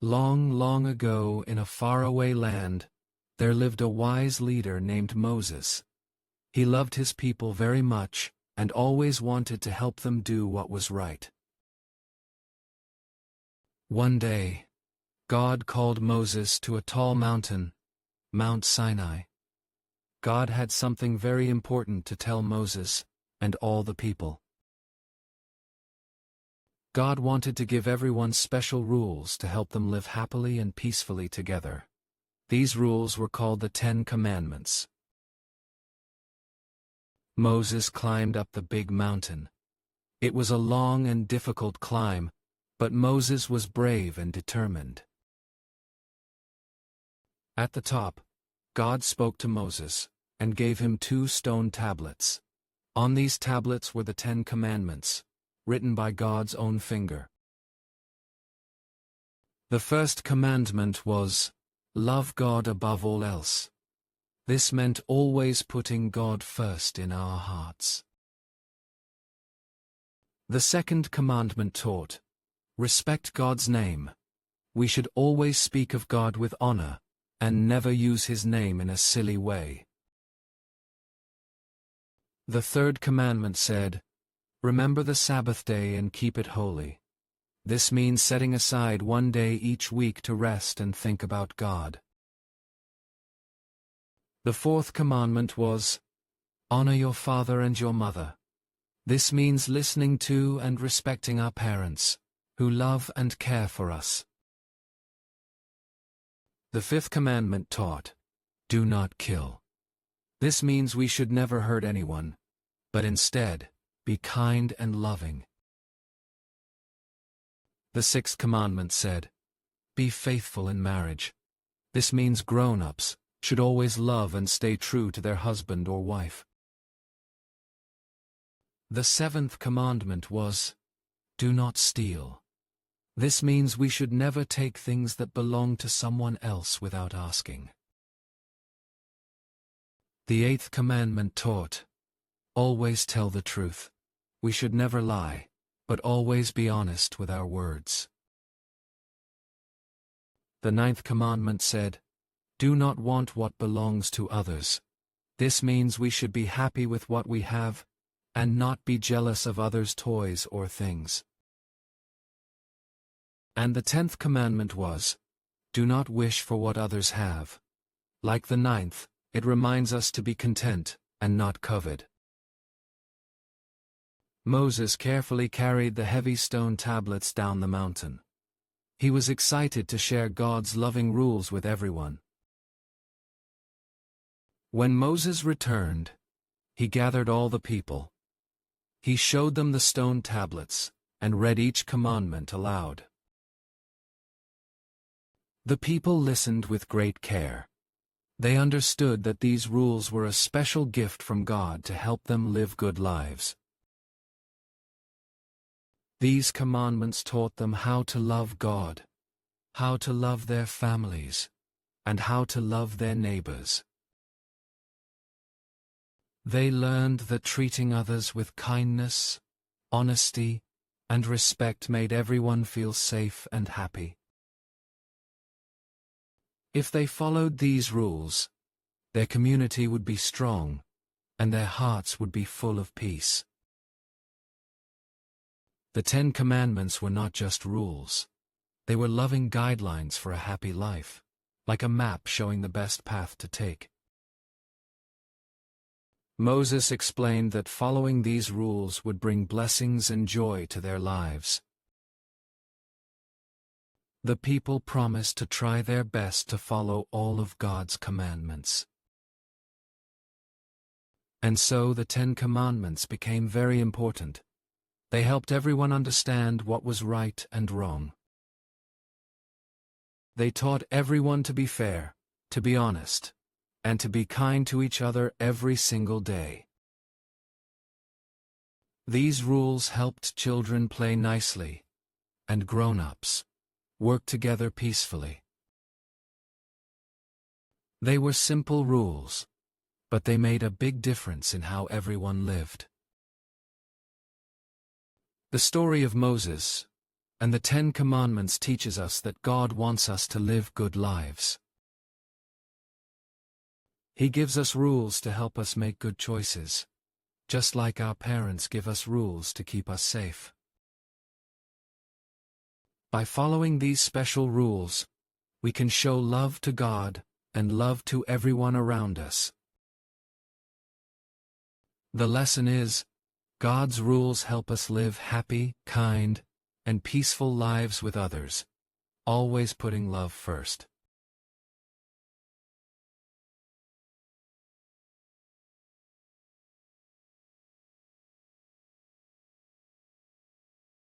Long, long ago in a faraway land, there lived a wise leader named Moses. He loved his people very much, and always wanted to help them do what was right. One day, God called Moses to a tall mountain, Mount Sinai. God had something very important to tell Moses, and all the people. God wanted to give everyone special rules to help them live happily and peacefully together. These rules were called the 10 Commandments. Moses climbed up the big mountain. It was a long and difficult climb, but Moses was brave and determined. At the top, God spoke to Moses, and gave him 2 stone tablets. On these tablets were the 10 Commandments, written by God's own finger. The first commandment was, "Love God above all else." This meant always putting God first in our hearts. The second commandment taught, "Respect God's name." We should always speak of God with honor, and never use his name in a silly way. The third commandment said, "Remember the Sabbath day and keep it holy." This means setting aside one day each week to rest and think about God. The fourth commandment was, "Honor your father and your mother." This means listening to and respecting our parents, who love and care for us. The fifth commandment taught, "Do not kill." This means we should never hurt anyone, but instead, be kind and loving. The sixth commandment said, "Be faithful in marriage." This means grown-ups should always love and stay true to their husband or wife. The seventh commandment was, "Do not steal." This means we should never take things that belong to someone else without asking. The eighth commandment taught, "Always tell the truth." We should never lie, but always be honest with our words. The ninth commandment said, "Do not want what belongs to others." This means we should be happy with what we have, and not be jealous of others' toys or things. And the 10th commandment was, "Do not wish for what others have." Like the 9th, it reminds us to be content, and not covet. Moses carefully carried the heavy stone tablets down the mountain. He was excited to share God's loving rules with everyone. When Moses returned, he gathered all the people. He showed them the stone tablets, and read each commandment aloud. The people listened with great care. They understood that these rules were a special gift from God to help them live good lives. These commandments taught them how to love God, how to love their families, and how to love their neighbors. They learned that treating others with kindness, honesty, and respect made everyone feel safe and happy. If they followed these rules, their community would be strong, and their hearts would be full of peace. The 10 Commandments were not just rules. They were loving guidelines for a happy life, like a map showing the best path to take. Moses explained that following these rules would bring blessings and joy to their lives. The people promised to try their best to follow all of God's commandments. And so the 10 Commandments became very important. They helped everyone understand what was right and wrong. They taught everyone to be fair, to be honest, and to be kind to each other every single day. These rules helped children play nicely, and grown-ups work together peacefully. They were simple rules, but they made a big difference in how everyone lived. The story of Moses, And the 10 Commandments teaches us that God wants us to live good lives. He gives us rules to help us make good choices, just like our parents give us rules to keep us safe. By following these special rules, we can show love to God and love to everyone around us. The lesson is, God's rules help us live happy, kind, and peaceful lives with others, always putting love first.